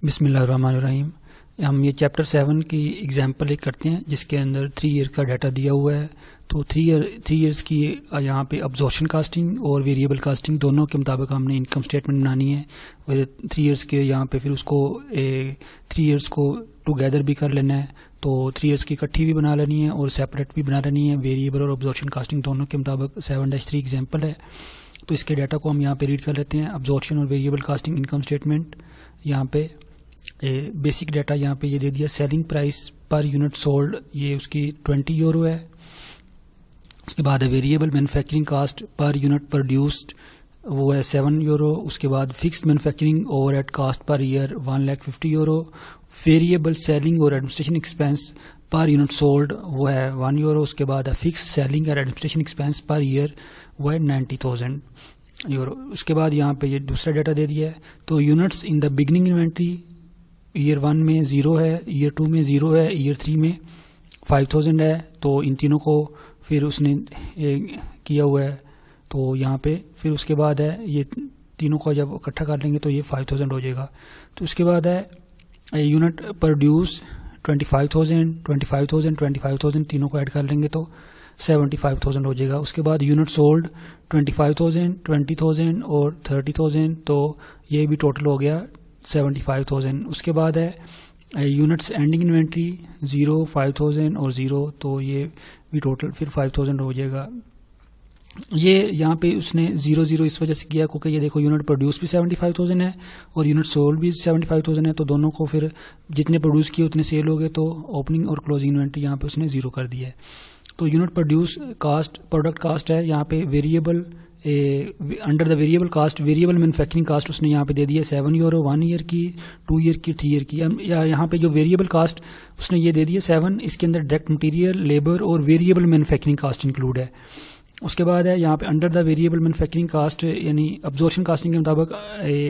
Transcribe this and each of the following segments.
बिस्मिल्लाहिर्रहमानिर्रहीम। हम ये चैप्टर 7 की एग्जांपल एक करते हैं जिसके अंदर 3 ईयर का डाटा दिया हुआ है। तो 3 ईयर्स की यहाँ पे अब्जॉर्प्शन कास्टिंग और वेरिएबल कास्टिंग दोनों के मुताबिक हमने इनकम स्टेटमेंट बनानी है। और 3 ईयर्स के यहाँ पे फिर उसको 3 ईयर्स को टुगेदर भी कर लेना है। तो 3 ईयर्स की इकट्ठी भी बना लेनी है और सेपरेट भी बना लेनी है। वेरिएबल और अब्जॉर्प्शन कास्टिंग दोनों के मुताबिक 7-3 एग्जाम्पल है। तो इसके डाटा को हम यहाँ पे रीड कर लेते हैं। अब्जॉर्प्शन और वेरिएबल कास्टिंग इनकम स्टेटमेंट, यहाँ पे बेसिक डाटा यहाँ पे ये दे दिया। Selling price per unit sold ये उसकी 20 यूरो है। उसके बाद है variable manufacturing cost per unit produced, वो है 7 यूरो। उसके बाद fixed manufacturing overhead cost per year 1,50,000 euro. Variable selling और administration expense per unit sold वो है 1 यूरो। उसके बाद है फिक्स्ड सेलिंग और एडमिनिस्ट्रेशन एक्सपेंस पर ईयर वो है 90,000 यूरो। उसके बाद यहाँ पे ये दूसरा डाटा दे दिया है। तो units in the beginning inventory year 1 में 0 है, ईयर 2 में 0 है, ईयर 3 में 5,000 है। तो इन तीनों को फिर उसने किया हुआ है। तो यहाँ पे फिर उसके बाद है ये तीनों को जब इकट्ठा कर लेंगे तो ये 5,000 हो जाएगा। तो उसके बाद है यूनिट प्रोड्यूस 25,000, 25,000, 25,000 तीनों को ऐड कर लेंगे तो 75,000 हो जाएगा। उसके बाद यूनिट सोल्ड 25,000, 20,000 और 30,000, तो ये भी टोटल हो गया 75,000। उसके बाद है यूनिट्स एंडिंग इन्वेंट्री 0, 5,000 और 0, तो ये भी टोटल फिर 5,000 हो जाएगा। ये यहाँ पे उसने 0-0 इस वजह से किया क्योंकि ये देखो यूनिट प्रोड्यूस भी 75,000 है और यूनिट सोल्ड भी 75,000 है। तो दोनों को फिर जितने प्रोड्यूस किए उतने सेल हो गए, तो ओपनिंग और क्लोजिंग इन्वेंट्री यहाँ पे उसने 0 कर दिया है। तो unit produce cost product cost है यहाँ पे variable under the variable cost variable manufacturing cost उसने यहाँ पे दे दिया 7 यूरो 1 ईयर की, 2 ईयर की, 3 ईयर की। यहाँ पे जो वेरिएबल कास्ट उसने ये दे दिया 7, इसके अंदर डायरेक्ट मटेरियल, लेबर और वेरिएबल मैन्युफैक्चरिंग कास्ट इंक्लूड है। उसके बाद है यहाँ पे under the variable manufacturing cost यानी अब्जॉर्प्शन कास्टिंग के मुताबिक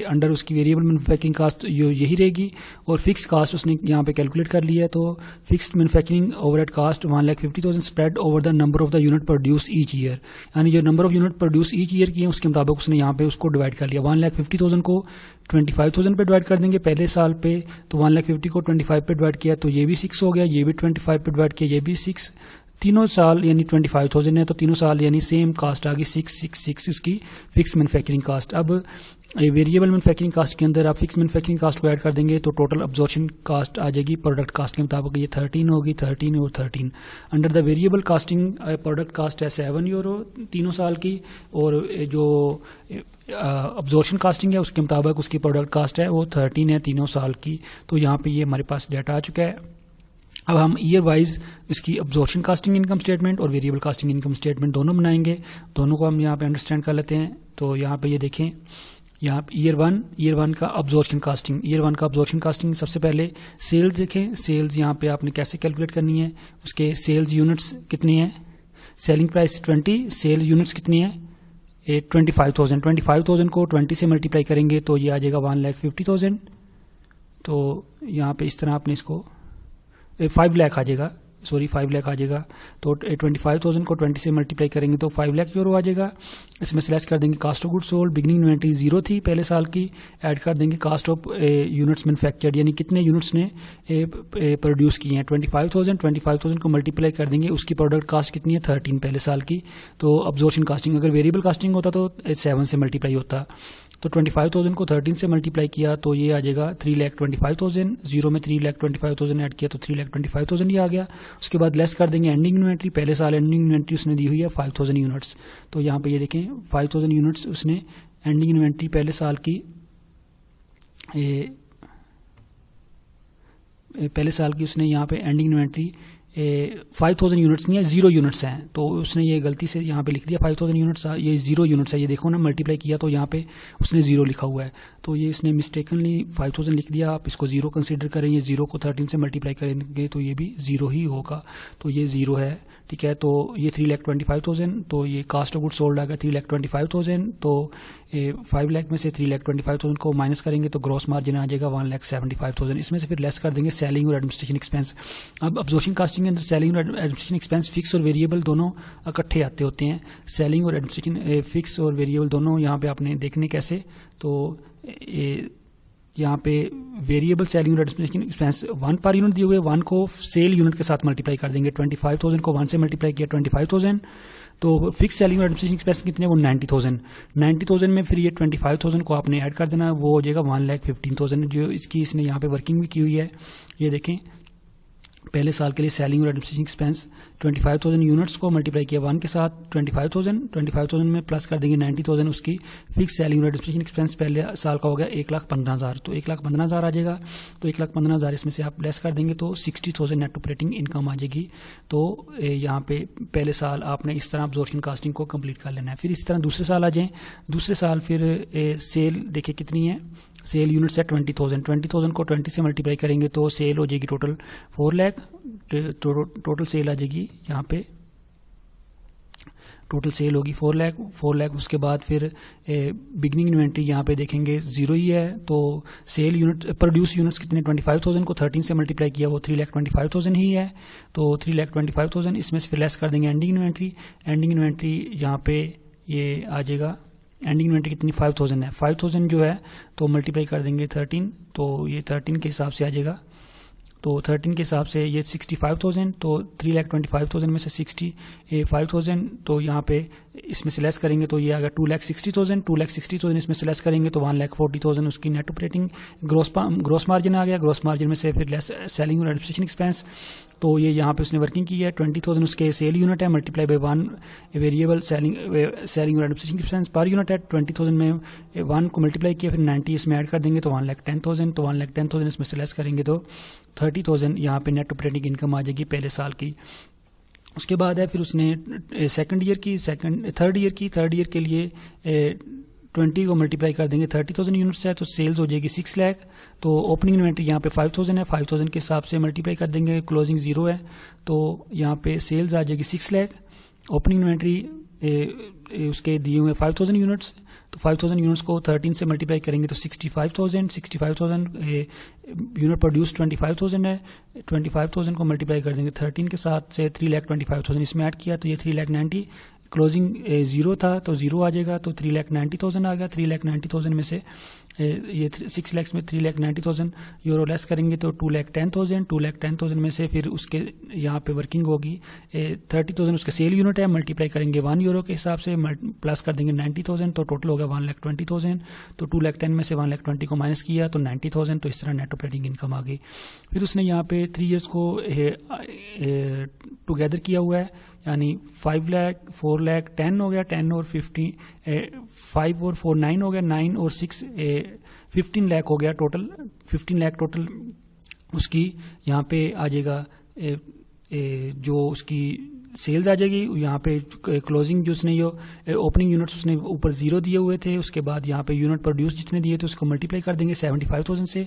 अंडर उसकी वेरिएबल मैन्युफैक्चरिंग कास्ट यही रहेगी और फिक्स कास्ट उसने यहाँ पे कैलकुलेट कर लिया है। तो fixed manufacturing overhead cost 1,50,000 spread over the number of the unit produce each year, यानी जो number of unit produce each year की है उसके मुताबिक उसने यहाँ पे उसको डिवाइड कर लिया। 1,50,000 को 25,000 पे डिवाइड कर देंगे पहले साल पे, तो 1,50,000 को 25 पे डिवाइड किया तो ये भी 6 हो गया, ये भी 25 पे डिवाइड किया ये भी 6, तीनों साल यानी 25,000 है तो तीनों साल यानी सेम कास्ट आ गई 666 उसकी फिक्स मैन्युफैक्चरिंग कास्ट। अब वेरिएबल मैन्युफैक्चरिंग कास्ट के अंदर आप फिक्स मैन्युफैक्चरिंग कास्ट को ऐड कर देंगे तो टोटल अब्जॉर्प्शन कास्ट आ जाएगी प्रोडक्ट कास्ट के मुताबिक, ये 13 होगी, 13 और 13। Under the variable costing product cost है 7 यूरो तीनों साल की, और जो अब्जॉर्प्शन कास्टिंग है उसके मुताबिक उसकी प्रोडक्ट कास्ट है वो 13 है तीनों साल की। तो यहाँ पे ये हमारे पास डाटा आ चुका है। अब हम ईयर वाइज इसकी अब्जॉर्प्शन कास्टिंग इनकम स्टेटमेंट और वेरिएबल कास्टिंग इनकम स्टेटमेंट दोनों बनाएंगे। दोनों को हम यहाँ पे अंडरस्टैंड कर लेते हैं। तो यहाँ पे ये देखें, यहाँ पे ईयर वन का अब्जॉर्प्शन कास्टिंग, ईयर 1 का अब्जॉर्प्शन कास्टिंग सबसे पहले सेल्स देखें। सेल्स यहाँ पे आपने कैसे कैलकुलेट करनी है, उसके सेल्स यूनिट्स कितनी है, सेलिंग प्राइस 20, सेल यूनिट्स कितनी है 25,000, 25,000 को 20 से मल्टीप्लाई करेंगे तो ये आ जाएगा 1,50,000। तो यहाँ पे इस तरह आपने इसको 5 लाख आ जाएगा, सॉरी 5 लाख आ जाएगा। तो 25,000 को 20 से मल्टीप्लाई करेंगे तो 5 लाख यूरो आ जाएगा। इसमें से लेस कर देंगे cost of good sold, beginning inventory 0 थी पहले साल की, ऐड कर देंगे कास्ट ऑफ यूनिट्स मैन्युफैक्चर्ड यानी कितने यूनिट्स ने प्रोड्यूस किए हैं 25,000 को मल्टीप्लाई कर देंगे, उसकी प्रोडक्ट कास्ट कितनी है 13 पहले साल की। तो अब्जॉर्प्शन कास्टिंग अगर वेरिएबल कास्टिंग होता तो 7 से मल्टीप्लाई होता, तो 25,000 को 13 से मल्टीप्लाई किया तो ये आ जाएगा 3,25,000, 0 में 3,25,000 ऐड किया तो 3,25,000 ही आ गया। उसके बाद लेस कर देंगे एंडिंग इन्वेंट्री, पहले साल एंडिंग इन्वेंट्री उसने दी हुई है 5,000 यूनिट्स। तो यहाँ पे ये देखें 5,000 यूनिट्स उसने एंडिंग इन्वेंट्री पहले साल की उसने यहाँ पे एंडिंग इन्वेंट्री 5,000 यूनिट्स नहीं है 0 यूनिट्स हैं, तो उसने ये गलती से यहाँ पे लिख दिया 5,000 यूनिट्स, ये 0 यूनिट्स है। ये देखो ना मल्टीप्लाई किया तो यहाँ पे उसने 0 लिखा हुआ है, तो ये इसने मिस्टेकनली 5,000 लिख दिया। आप इसको 0 कंसीडर करें, ये 0 को 13 से मल्टीप्लाई करेंगे तो ये भी 0 ही होगा, तो ये 0 है, ठीक है। तो ये 3,25,000, तो ये कास्ट ऑफ गुड सोल्ड आ गया 3,25,000। तो 5 लाख में से 3,25,000 को माइनस करेंगे तो ग्रॉस मार्जिन आ जाएगा 1,75,000। इसमें से फिर लेस कर देंगे सेलिंग और एडमिनिस्ट्रेशन एक्सपेंस। अब अब्जॉर्प्शन कास्टिंग के अंदर सेलिंग और एडमिनिस्ट्रेशन एक्सपेंस फिक्स और वेरिएबल दोनों इकट्ठे आते होते हैं। सेलिंग और एडमिनिस्ट्रेशन फिक्स और वेरिएबल दोनों यहाँ पे आपने देखने कैसे, तो यहाँ पे वेरिएबल सेलिंग और एडमिनिस्ट्रेशन एक्सपेंस 1 पर यूनिट दिए हुए, 1 को सेल यूनिट के साथ मल्टीप्लाई कर देंगे। 25,000 को 1 से मल्टीप्लाई किया 25,000, तो फिक्स सेलिंग और एडमिनिस्ट्रेशन एक्सपेंस कितने, वो 90,000। 90,000 में फिर ये 25,000 को आपने ऐड कर देना, वो हो जाएगा 1,15,000, जो इसकी इसने यहाँ पे वर्किंग भी की हुई है। ये देखें, पहले साल के लिए सेलिंग और एडमिनिस्ट्रेशन एक्सपेंस 25,000 यूनिट्स को मल्टीप्लाई किया 1 के साथ 25,000 में प्लस कर देंगे 90,000, उसकी फिक्स सेलिंग और एडमिनिस्ट्रेशन एक्सपेंस पहले साल का हो गया 1,15,000, तो 1,15,000 आ जाएगा। तो 1,15,000 इसमें से आप लेस कर देंगे तो 60,000 नेट ऑपरेटिंग इनकम आ जाएगी। तो यहाँ पे पहले साल आपने इस तरह अब्जॉर्प्शन कास्टिंग को कंप्लीट कर लेना है। फिर इस तरह दूसरे साल आ जाएं, दूसरे साल फिर सेल देखिए कितनी है, सेल यूनिट्स है 20,000 को 20 से मल्टीप्लाई करेंगे तो सेल हो जाएगी टोटल 4 लाख, टोटल सेल आ जाएगी यहाँ पे, टोटल सेल होगी 4 लाख। उसके बाद फिर बिगनिंग इन्वेंट्री यहाँ पे देखेंगे 0 ही है, तो सेल यूनिट प्रोड्यूस यूनिट्स कितने 25,000 को 13 से मल्टीप्लाई किया वो 3,25,000 ही है, तो 3,25,000 इसमें से फिर लेस कर देंगे एंडिंग इन्वेंट्री यहाँ पे ये आ जाएगा। एंडिंग इन्वेंट्री कितनी 5,000 है, 5,000 जो है तो मल्टीप्लाई कर देंगे 13, तो ये 13 के हिसाब से आ जाएगा। तो 13 के हिसाब से ये 65,000, तो 3,25,000 में से 65,000 तो यहाँ पे इसमें से लेस करेंगे तो ये आ गया 2,60,000 इसमें से लेस करेंगे तो 1,40,000 उसकी नेट ऑपरेटिंग ग्रोस मार्जिन आ गया। ग्रोस मार्जिन में से फिर लेस सेलिंग और एडमिनिस्ट्रेशन एक्सपेंस, तो ये यहाँ पे उसने वर्किंग की है 20,000 उसके सेल यूनिट है मल्टीप्लाई बाय 1 वेरिएबल सेलिंग और एडमिनिस्ट्रेशन एक्सपेंस पर यूनिट है। 20,000 में 1 को मल्टीप्लाई किया फिर 90 इसमें ऐड कर देंगे तो 1,10,000, तो 1,10,000 इसमें से लेस करेंगे तो 30,000 यहाँ पे नेट ऑपरेटिंग इनकम आ जाएगी पहले साल की। उसके बाद है फिर उसने थर्ड ईयर के लिए 20 को मल्टीप्लाई कर देंगे 30,000 यूनिट्स है तो सेल्स हो जाएगी 6 लाख। तो ओपनिंग इन्वेंट्री यहाँ पे 5,000 है, 5,000 के हिसाब से मल्टीप्लाई कर देंगे, क्लोजिंग 0 है तो यहाँ पे सेल्स आ जाएगी 6 लाख। ओपनिंग इन्वेंट्री उसके दिए हुए 5,000 यूनिट्स, तो 5,000 यूनिट्स को 13 से मल्टीप्लाई करेंगे तो 65,000 यूनिट प्रोड्यूस 25,000 है, 25,000 को मल्टीप्लाई कर देंगे 13 के साथ से 3,25,000 इसमें ऐड किया तो ये 3,90,000, क्लोजिंग 0 था तो 0 आ जाएगा तो 3,90,000 आ गया। 3,90,000 में से ये 6 लाख में 3,90,000 यूरो लेस करेंगे तो 2,10,000 में से फिर उसके यहाँ पे वर्किंग होगी 30,000 उसका सेल यूनिट है मल्टीप्लाई करेंगे 1 यूरो के हिसाब से प्लस कर देंगे 90,000 तो टोटल हो गया 1,20,000, तो 2,10,000 में से 1,20,000 को माइनस किया तो 90,000, तो इस तरह नेट ऑपरेटिंग इनकम आ गई। फिर उसने यहाँ पे 3 ईयर्स को टुगेदर किया हुआ है, यानी 5 लाख 4 लाख 10 हो गया, 10 और 50 5 और 4 9 हो गया, 9 और 6 15 लाख हो गया टोटल, 15 लाख टोटल उसकी यहाँ पे आ जाएगा। जो उसकी सेल्स आ जाएगी यहाँ पे क्लोजिंग जो उसने यो ओपनिंग यूनिट्स उसने ऊपर 0 दिए हुए थे, उसके बाद यहाँ पे यूनिट प्रोड्यूस जितने दिए थे उसको मल्टीप्लाई कर देंगे 75,000 से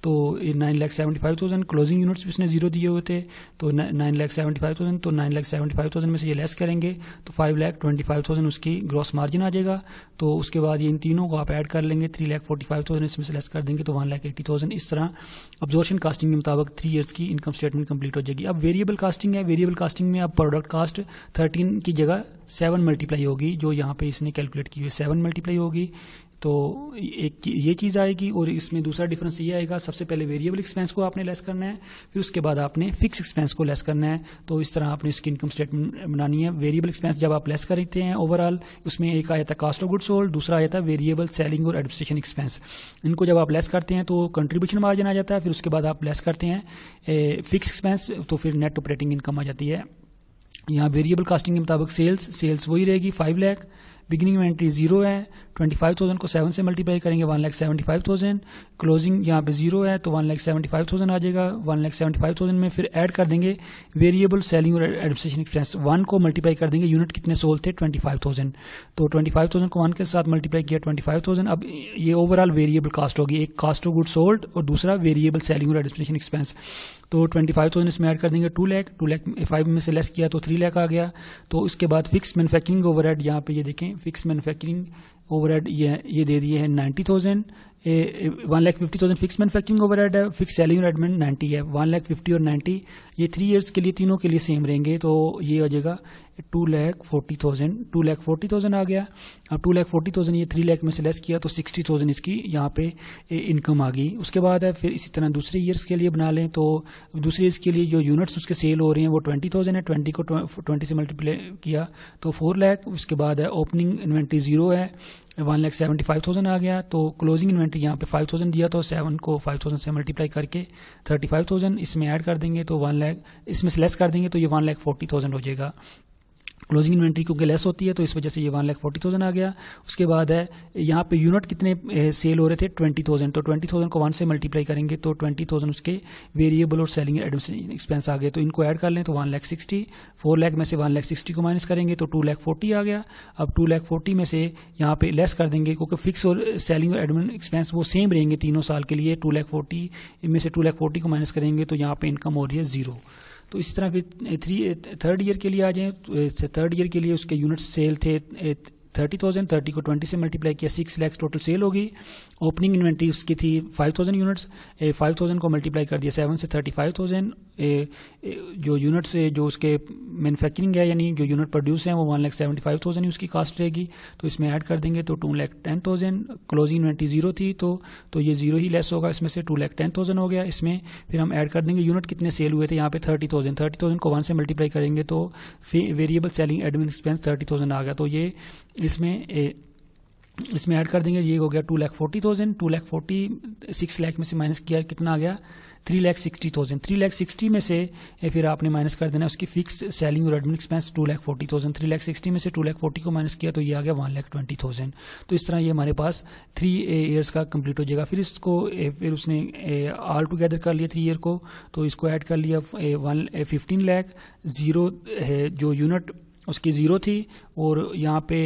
तो 9,75,000, क्लोजिंग यूनिट्स भी उसने 0 दिए हुए थे तो 9,75,000, तो 9,75,000 में से ये लेस करेंगे तो 5,25,000 उसकी ग्रॉस मार्जिन आ जाएगा। तो उसके बाद ये इन तीनों को आप ऐड कर लेंगे 3,45,000 इसमें से लेस कर देंगे तो 1,80,000। इस तरह अब्जॉर्प्शन कास्टिंग के मुताबिक 3 ईयर्स की इनकम स्टेटमेंट कंप्लीट हो जाएगी। अब वेरिएबल कास्टिंग है, वेरिएबल कास्टिंग में अब प्रोडक्ट कास्ट 13 की जगह 7 मल्टीप्लाई होगी, जो यहाँ पे इसने कैलकुलेट की हुई 7 मल्टीप्लाई होगी, तो एक ये चीज़ आएगी। और इसमें दूसरा डिफरेंस ये आएगा, सबसे पहले वेरिएबल एक्सपेंस को आपने लेस करना है, फिर उसके बाद आपने फिक्स एक्सपेंस को लेस करना है। तो इस तरह आपने इसकी इनकम स्टेटमेंट बनानी है। वेरिएबल एक्सपेंस जब आप लेस करते हैं ओवरऑल, उसमें एक आया था कॉस्ट ऑफ गुड्स सोल्ड, दूसरा आया था वेरिएबल सेलिंग और एडमिनिस्ट्रेशन एक्सपेंस। इनको जब आप लेस करते हैं तो कंट्रीब्यूशन मार्जिन आ जाता है, फिर उसके बाद आप लेस करते हैं फिक्स एक्सपेंस तो फिर नेट ऑपरेटिंग इनकम आ जाती है। यहाँ वेरिएबल कास्टिंग के मुताबिक सेल्स वही रहेगी 5 लाख, बिगिनिंग इन्वेंट्री 0 है, 25,000 को 7 से मल्टीप्लाई करेंगे 1,75,000, क्लोजिंग यहाँ पे 0 है तो 1,75,000 आ जाएगा। 1,75,000 में फिर ऐड कर देंगे वेरिएबल सेलिंग और एडमिनिस्ट्रेशन एक्सपेंस, 1 को मल्टीप्लाई कर देंगे, यूनिट कितने सोल्ड थे 25,000, तो 25,000 को 1 के साथ मल्टीप्लाई किया 25,000। अब ये ओवरऑल वेरिएबल कास्ट होगी, एक कॉस्ट ऑफ गुड सोल्ड और दूसरा वेरिएबल सेलिंग और एडमिनिस्ट्रेशन एक्सपेंस। तो 25,000 इसमें ऐड कर देंगे 2 लाख, 5 में से लेस किया तो 3 लाख आ गया। तो उसके बाद फिक्स मैन्युफैक्चरिंग ओवरहेड, यहाँ पे ये देखें फिक्स मैन्युफैक्चरिंग ओवरहेड ये दे दिए हैं 90,000, 1,50,000 फिक्स मैन्युफैक्चरिंग ओवरहेड है, फिक्स सेलिंग और एडमिन 90 है। 1,50,000 और 90 ये 3 ईयर्स के लिए तीनों के लिए सेम रहेंगे, तो ये हो जाएगा 2,40,000, 2,40,000 आ गया। अब 2,40,000 ये 3 लाख में से लेस किया तो 60,000 इसकी यहाँ पे इनकम आ गई। उसके बाद है फिर इसी तरह दूसरे ईयर्स के लिए बना लें, तो दूसरे ईयर्स के लिए जो यूनिट्स उसके सेल हो रहे हैं वो 20,000 है, 20 को 20 से मल्टीप्लाई किया तो 4 लाख। उसके बाद है ओपनिंग इन्वेंट्री 0 है, 1,75,000 आ गया। तो क्लोजिंग इन्वेंट्री यहाँ पे 5,000 दिया, तो 7 को 5,000 से मल्टीप्लाई करके 35,000 इसमें ऐड कर देंगे तो 1 लाख, इसमें से लेस कर देंगे तो ये 1,40,000 हो जाएगा। क्लोजिंग इन्वेंट्री क्योंकि लेस होती है तो इस वजह से ये 1,40,000 आ गया। उसके बाद है यहाँ पे यूनिट कितने सेल हो रहे थे 20,000, तो 20,000 को 1 से मल्टीप्लाई करेंगे तो 20,000 उसके वेरिएबल और सेलिंग एडमिनिस्ट्रेशन एक्सपेंस आ गए, तो इनको ऐड कर लें तो 1,60,000, 4 लाख में से 1,60,000 को माइनस करेंगे तो 2,40,000 आ गया। अब 2,40,000 में से यहाँ पे लेस कर देंगे क्योंकि फिक्स और सेलिंग और एडमिन एक्सपेंस वो सेम रहेंगे तीनों साल के लिए। 2,40,000 में से 2,40,000 को माइनस करेंगे तो यहाँ पे इनकम हो रही है 0। तो इसी तरह फिर थर्ड ईयर के लिए आ जाएं, थर्ड ईयर के लिए उसके यूनिट्स सेल थे 30,000, 30 को 20 से मल्टीप्लाई किया 6 लाख टोटल सेल होगी। ओपनिंग इन्वेंट्री उसकी थी 5,000 यूनिट्स, 5,000 को मल्टीप्लाई कर दिया 7 से 35,000। जो यूनिट्स जो उसके मैन्युफैक्चरिंग है यानी जो यूनिट प्रोड्यूस हैं वो 1,75,000 ही उसकी कास्ट रहेगी, तो इसमें ऐड कर देंगे तो 2,10,000। क्लोजिंग इन्वेंट्री 0 थी तो ये 0 ही लेस होगा, इसमें से 2,10,000 हो गया। इसमें फिर हम ऐड कर देंगे यूनिट कितने सेल हुए थे यहाँ पे 30,000 को 1 से मल्टीप्लाई करेंगे तो वेरिएबल सेलिंग एडमिन एक्सपेंस 30,000 आ गया, तो ये इसमें ऐड कर देंगे, ये हो गया 2,40,000। 2,40,000 6 लाख में से माइनस किया कितना आ गया 3,60,000। 3,60,000 में से फिर आपने माइनस कर देना उसकी फिक्स सेलिंग और एडमिन एक्सपेंस 2,40,000। 3,60,000 में से 2,40,000 को माइनस किया तो ये आ गया 1,20,000। तो इस तरह ये हमारे पास 3 ईयर्स का कंप्लीट हो जाएगा। फिर इसको फिर उसने ऑल टुगेदर कर लिया 3 ईयर को, तो इसको ऐड कर लिया 15 लाख। 0 है जो यूनिट उसकी 0 थी और यहाँ पे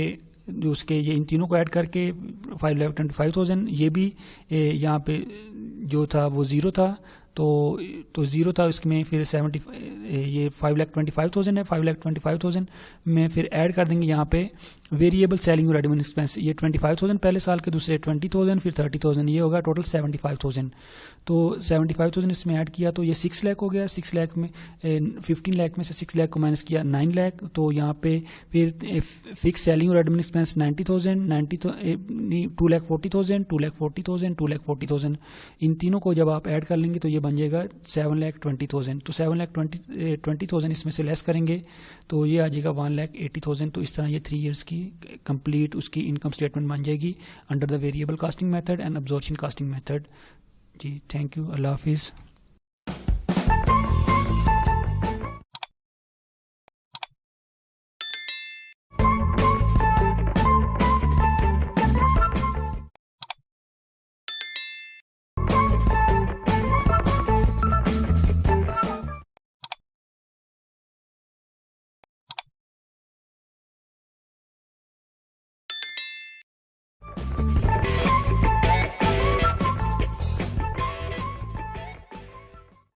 जो उसके ये इन तीनों को ऐड करके 5,25,000 ये भी यहाँ पे जो था वो 0 था, तो 0 था इसमें फिर 70 ये 5,25,000 है। 5,25,000 में फिर ऐड कर देंगे यहाँ पे वेरिएबल सेलिंग और एडमिन एक्सपेंस, ये 25,000 पहले साल के, दूसरे 20,000 फिर 30,000, ये होगा टोटल 75,000। तो 75,000 इसमें ऐड किया तो ये 6 लाख हो गया। 6 लाख में 15 लाख में से 6 लाख को माइनस किया 9 लाख, तो यहाँ पे फिर फिक्स सेलिंग और एडमिन एक्सपेंस 90,000, 2,40,000, 2,40,000, 2,40,000 इन तीनों को जब आप ऐड कर लेंगे तो ये बन जाएगा 7,20,000। तो 7,20,000 इसमें से लेस करेंगे तो ये आ जाएगा 1,80,000। तो इस तरह ये 3 ईयर्स की कंप्लीट उसकी इनकम स्टेटमेंट बन जाएगी under the variable costing method and absorption costing method. जी थैंक यू, अल्लाह हाफिज़।